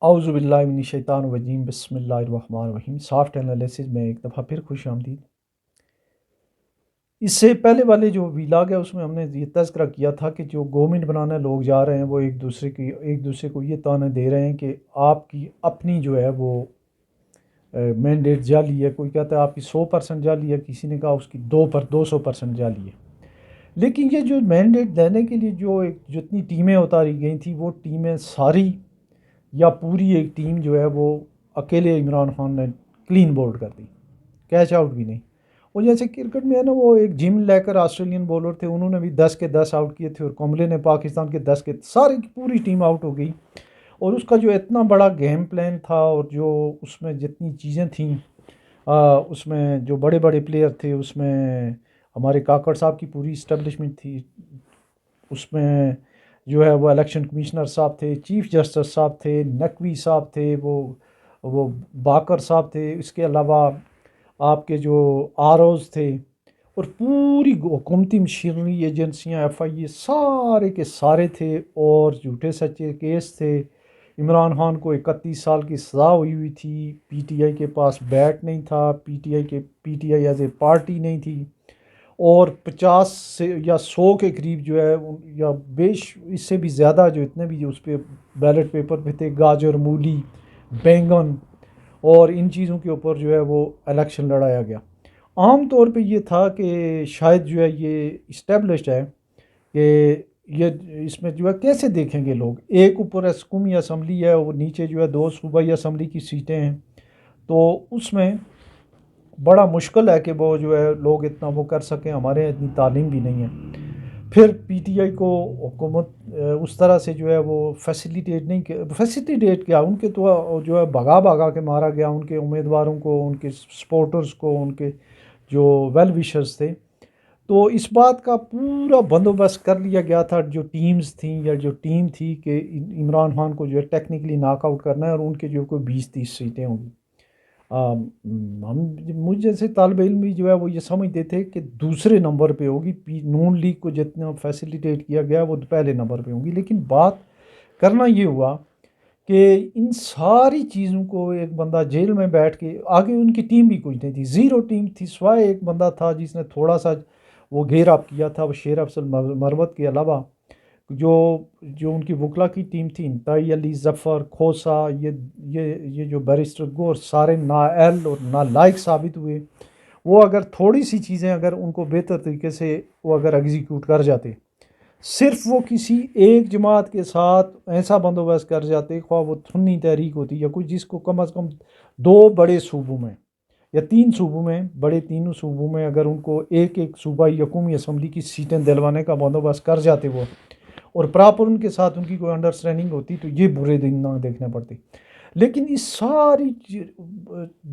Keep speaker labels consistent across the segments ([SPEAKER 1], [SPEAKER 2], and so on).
[SPEAKER 1] اعوذ باللہ من الشیطان الرجیم بسم اللہ الرحمن الرحیم۔ سافٹ انالیسز میں ایک دفعہ پھر خوش آمدید۔ اس سے پہلے والے جو ویلاگ ہے اس میں ہم نے یہ تذکرہ کیا تھا کہ جو گورنمنٹ بنانے لوگ جا رہے ہیں وہ ایک دوسرے کو یہ طعنہ دے رہے ہیں کہ آپ کی اپنی جو ہے وہ مینڈیٹ جعلی ہے، کوئی کہتا ہے آپ کی 100% جعلی ہے، کسی نے کہا اس کی 200% جعلی ہے۔ لیکن یہ جو مینڈیٹ دینے کے لیے جو جتنی ٹیمیں اتاری گئی تھیں وہ ٹیمیں ساری یا پوری ایک ٹیم جو ہے وہ اکیلے عمران خان نے کلین بولڈ کر دی، کیچ آؤٹ بھی نہیں۔ اور جیسے کرکٹ میں ہے نا، وہ ایک جم لے کر آسٹریلین بولر تھے، انہوں نے بھی 10 کے 10 آؤٹ کیے تھے، اور کمبلے نے پاکستان کے 10 کے ساری پوری ٹیم آؤٹ ہو گئی۔ اور اس کا جو اتنا بڑا گیم پلان تھا اور جو اس میں جتنی چیزیں تھیں، اس میں جو بڑے بڑے پلیئر تھے، اس میں ہمارے کاکڑ صاحب کی پوری اسٹیبلشمنٹ تھی، اس میں جو ہے وہ الیکشن کمشنر صاحب تھے، چیف جسٹس صاحب تھے، نقوی صاحب تھے، وہ باکر صاحب تھے، اس کے علاوہ آپ کے جو آر اوز تھے، اور پوری حکومتی مشینری ایجنسیاں ایف آئی اے سارے کے سارے تھے، اور جھوٹے سچے کیس تھے۔ عمران خان کو 31 سال کی سزا ہوئی تھی، پی ٹی آئی کے پاس بیٹ نہیں تھا، P T I as a party نہیں تھی، اور 50 سے یا 100 کے قریب جو ہے یا اس سے بھی زیادہ جو اتنے بھی اس پہ بیلٹ پیپر پہ تھے، گاجر، مولی، بینگن اور ان چیزوں کے اوپر جو ہے وہ الیکشن لڑایا گیا۔ عام طور پہ یہ تھا کہ شاید جو ہے یہ اسٹیبلشڈ ہے کہ یہ اس میں جو ہے کیسے دیکھیں گے لوگ، ایک اوپر قومی اسمبلی ہے اور نیچے جو ہے 2 صوبائی اسمبلی کی سیٹیں ہیں، تو اس میں بڑا مشکل ہے کہ وہ جو ہے لوگ اتنا وہ کر سکیں، ہمارے اتنی تعلیم بھی نہیں ہے۔ پھر پی ٹی آئی کو حکومت اس طرح سے جو ہے وہ فیسیلیٹیٹ کیا، ان کے تو جو ہے بھگا کے مارا گیا، ان کے امیدواروں کو، ان کے سپورٹرز کو، ان کے جو ویل ویشرز تھے۔ تو اس بات کا پورا بندوبست کر لیا گیا تھا، جو ٹیمز تھیں یا جو ٹیم تھی، کہ عمران خان کو جو ہے ٹیکنیکلی ناک آؤٹ کرنا ہے، اور ان کے جو کوئی 20-30 سیٹیں ہوں گی۔ مجھ جیسے طالب علم بھی جو ہے وہ یہ سمجھتے تھے کہ دوسرے نمبر پہ ہوگی، نون لیگ کو جتنا فیسیلیٹیٹ کیا گیا وہ پہلے نمبر پہ ہوگی۔ لیکن بات کرنا یہ ہوا کہ ان ساری چیزوں کو ایک بندہ جیل میں بیٹھ کے، آگے ان کی ٹیم بھی کچھ نہیں تھی، زیرو ٹیم تھی، سوائے ایک بندہ تھا جس نے تھوڑا سا وہ گھیر اپ کیا تھا، وہ شیر افضل مروت کے علاوہ جو جو ان کی وکلا کی ٹیم تھی، انتہائی علی، ظفر، کھوسا، یہ جو بیرسٹر گور، سارے نااہل اور نالائق ثابت ہوئے۔ وہ اگر تھوڑی سی چیزیں اگر ان کو بہتر طریقے سے وہ اگر ایگزیکیوٹ کر جاتے، صرف وہ کسی ایک جماعت کے ساتھ ایسا بندوبست کر جاتے، خواہ وہ سنی تحریک ہوتی یا کوئی، جس کو کم از کم 2 بڑے صوبوں میں یا 3 صوبوں میں، بڑے تینوں صوبوں میں اگر ان کو ایک صوبائی یا قومی اسمبلی کی سیٹیں دلوانے کا بندوبست کر جاتے وہ، اور پراپر ان کے ساتھ ان کی کوئی انڈرسٹینڈنگ ہوتی، تو یہ برے دن نہ دیکھنے پڑتے۔ لیکن اس ساری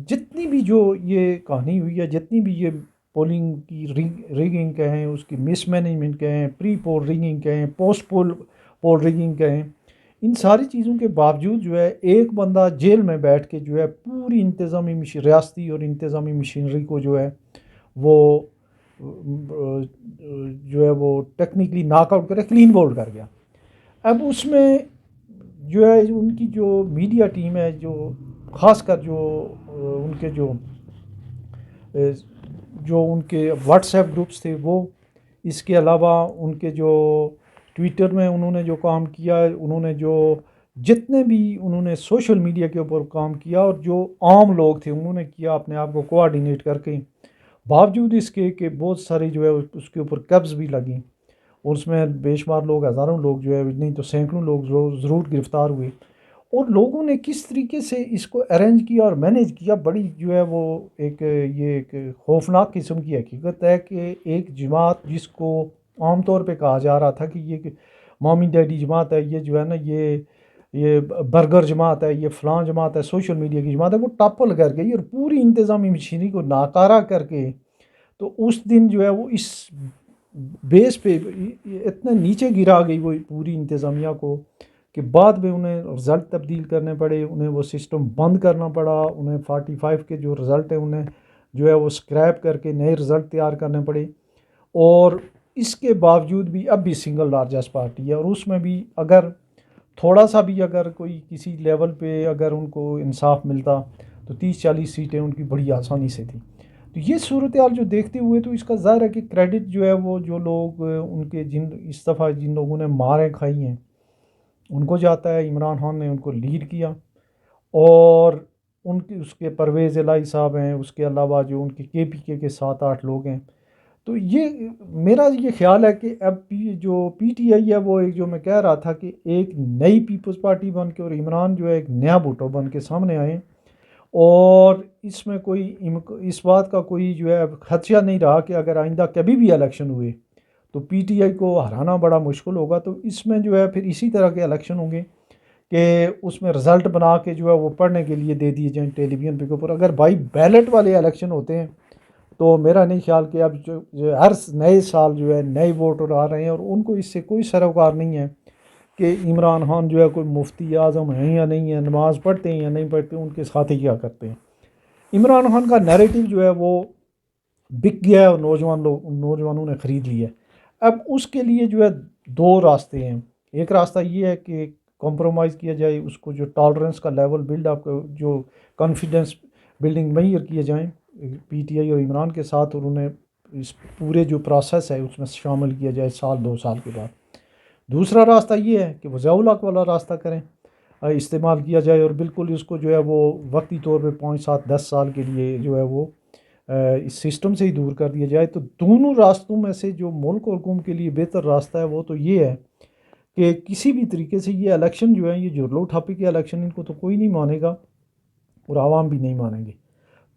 [SPEAKER 1] جتنی بھی جو یہ کہانی ہوئی ہے، جتنی بھی یہ پولنگ کی ریگنگ کہیں، اس کی مس مینجمنٹ کہیں، پری پول ریگنگ کہیں، پوسٹ پول ریگنگ کہیں، ان ساری چیزوں کے باوجود جو ہے ایک بندہ جیل میں بیٹھ کے جو ہے پوری ریاستی اور انتظامی مشینری کو جو ہے وہ جو ہے وہ ٹیکنیکلی ناک آؤٹ کرے، کلین بولڈ کر گیا۔ اب اس میں جو ہے ان کی جو میڈیا ٹیم ہے، جو خاص کر جو ان کے جو ان کے واٹس ایپ گروپس تھے وہ، اس کے علاوہ ان کے جو ٹویٹر میں انہوں نے جو کام کیا، انہوں نے جو جتنے بھی انہوں نے سوشل میڈیا کے اوپر کام کیا، اور جو عام لوگ تھے انہوں نے کیا اپنے آپ کو کوآرڈینیٹ کر کے، باوجود اس کے کہ بہت سارے جو ہے اس کے اوپر قبض بھی لگیں، اور اس میں بے شمار لوگ، ہزاروں لوگ جو ہے، نہیں تو سینکڑوں لوگ ضرور گرفتار ہوئے۔ اور لوگوں نے کس طریقے سے اس کو ارینج کیا اور مینیج کیا، بڑی جو ہے وہ یہ ایک خوفناک قسم کی حقیقت ہے کہ ایک جماعت جس کو عام طور پہ کہا جا رہا تھا کہ یہ مامی ڈیڈی جماعت ہے، یہ جو ہے نا یہ برگر جماعت ہے، یہ فلاں جماعت ہے، سوشل میڈیا کی جماعت ہے، وہ ٹاپل کر گئی اور پوری انتظامی مشینری کو ناکارہ کر کے، تو اس دن جو ہے وہ اس بیس پہ اتنے نیچے گرا گئی وہ پوری انتظامیہ کو، کہ بعد میں انہیں رزلٹ تبدیل کرنے پڑے، انہیں وہ سسٹم بند کرنا پڑا، انہیں 45 کے جو رزلٹ ہیں انہیں جو ہے وہ سکریپ کر کے نئے رزلٹ تیار کرنے پڑے۔ اور اس کے باوجود بھی اب بھی سنگل لارجسٹ پارٹی ہے، اور اس میں بھی اگر تھوڑا سا بھی اگر کوئی کسی لیول پہ اگر ان کو انصاف ملتا تو 30-40 سیٹیں ان کی بڑی آسانی سے تھیں. تو یہ صورتحال جو دیکھتے ہوئے تو اس کا ظاہر ہے کہ کریڈٹ جو ہے وہ جو لوگ ان کے اس دفعہ جن لوگوں نے ماریں کھائی ہیں ان کو جاتا ہے. عمران خان نے ان کو لیڈ کیا، اور ان کی اس کے پرویز الہی صاحب ہیں، اس کے علاوہ جو ان کے KPK کے 7-8 لوگ ہیں. تو یہ میرا یہ خیال ہے کہ اب جو PTI ہے وہ ایک جو میں کہہ رہا تھا کہ ایک نئی پیپلز پارٹی بن کے، اور عمران جو ہے ایک نیا بھٹو بن کے سامنے آئے، اور اس میں کوئی اس بات کا کوئی جو ہے خدشہ نہیں رہا کہ اگر آئندہ کبھی بھی الیکشن ہوئے تو PTI کو ہرانا بڑا مشکل ہوگا. تو اس میں جو ہے پھر اسی طرح کے الیکشن ہوں گے کہ اس میں رزلٹ بنا کے جو ہے وہ پڑھنے کے لیے دے دیے جائیں ٹیلی ویژن پہ اوپر. اگر بائی بیلٹ والے الیکشن ہوتے ہیں تو میرا نہیں خیال کہ اب جو ہر نئے سال جو ہے نئے ووٹر آ رہے ہیں، اور ان کو اس سے کوئی سروکار نہیں ہے کہ عمران خان جو ہے کوئی مفتی اعظم ہیں یا نہیں ہے، نماز پڑھتے ہیں یا نہیں پڑھتے، ان کے ساتھ ہی کیا کرتے ہیں. عمران خان کا نیریٹو جو ہے وہ بک گیا ہے اور نوجوانوں نے خرید لیا ہے. اب اس کے لیے جو ہے دو راستے ہیں. ایک راستہ یہ ہے کہ کمپرومائز کیا جائے، اس کو جو ٹالرنس کا لیول بلڈ اپ، جو کانفیڈنس بلڈنگ میئر کیے جائیں PTI اور عمران کے ساتھ، اور انہیں اس پورے جو پروسیس ہے اس میں شامل کیا جائے 1-2 سال کے بعد. دوسرا راستہ یہ ہے کہ وہ ضیاء الحق والا راستہ کریں، استعمال کیا جائے، اور بالکل اس کو جو ہے وہ وقتی طور پہ 5-7-10 سال کے لیے جو ہے وہ اس سسٹم سے ہی دور کر دیا جائے. تو دونوں راستوں میں سے جو ملک اور قوم کے لیے بہتر راستہ ہے وہ تو یہ ہے کہ کسی بھی طریقے سے یہ الیکشن جو ہے، یہ جرلو ٹھاپی کے الیکشن، ان کو تو کوئی نہیں مانے گا اور عوام بھی نہیں مانیں گے.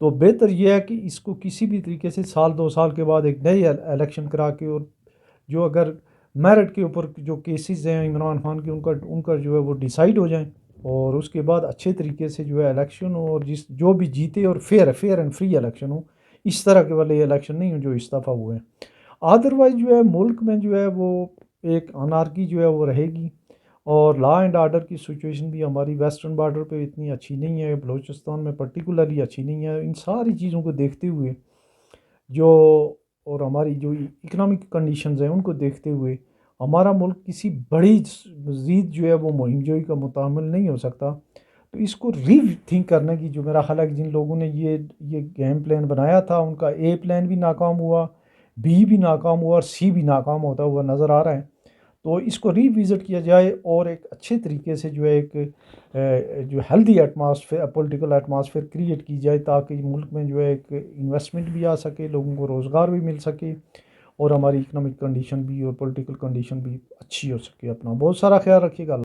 [SPEAKER 1] تو بہتر یہ ہے کہ اس کو کسی بھی طریقے سے 1-2 سال کے بعد ایک نئے الیکشن کرا کے، اور جو اگر میرٹ کے اوپر جو کیسز ہیں عمران خان کے ان کا جو ہے وہ ڈیسائیڈ ہو جائیں، اور اس کے بعد اچھے طریقے سے جو ہے الیکشن ہو، اور جو بھی جیتے اور فیئر اینڈ فری الیکشن ہو. اس طرح کے والے الیکشن نہیں ہوں جو اس دفعہ ہوئے ہیں. ادروائز جو ہے ملک میں جو ہے وہ ایک انارکی جو ہے وہ رہے گی، اور لا اینڈ آرڈر کی سچویشن بھی ہماری ویسٹرن بارڈر پہ اتنی اچھی نہیں ہے، بلوچستان میں پرٹیکولرلی اچھی نہیں ہے. ان ساری چیزوں کو دیکھتے ہوئے اور ہماری جو اکنامک کنڈیشنز ہیں ان کو دیکھتے ہوئے ہمارا ملک کسی بڑی مزید جو ہے وہ مہم جوئی کا متحمل نہیں ہو سکتا. تو اس کو ری تھنک کرنے کی جو میرا خیال ہے کہ جن لوگوں نے یہ گیم پلان بنایا تھا، ان کا A پلان بھی ناکام ہوا، B بھی ناکام ہوا، اور C بھی ناکام ہوتا ہوا نظر آ رہا ہے. تو اس کو ری وزٹ کیا جائے، اور ایک اچھے طریقے سے جو ہے ایک جو healthy atmosphere, political atmosphere create کی جائے، تاکہ ملک میں جو ہے ایک انویسٹمنٹ بھی آ سکے، لوگوں کو روزگار بھی مل سکے، اور ہماری اکنامک کنڈیشن بھی اور پولیٹیکل کنڈیشن بھی اچھی ہو سکے. اپنا بہت سارا خیال رکھیے گا.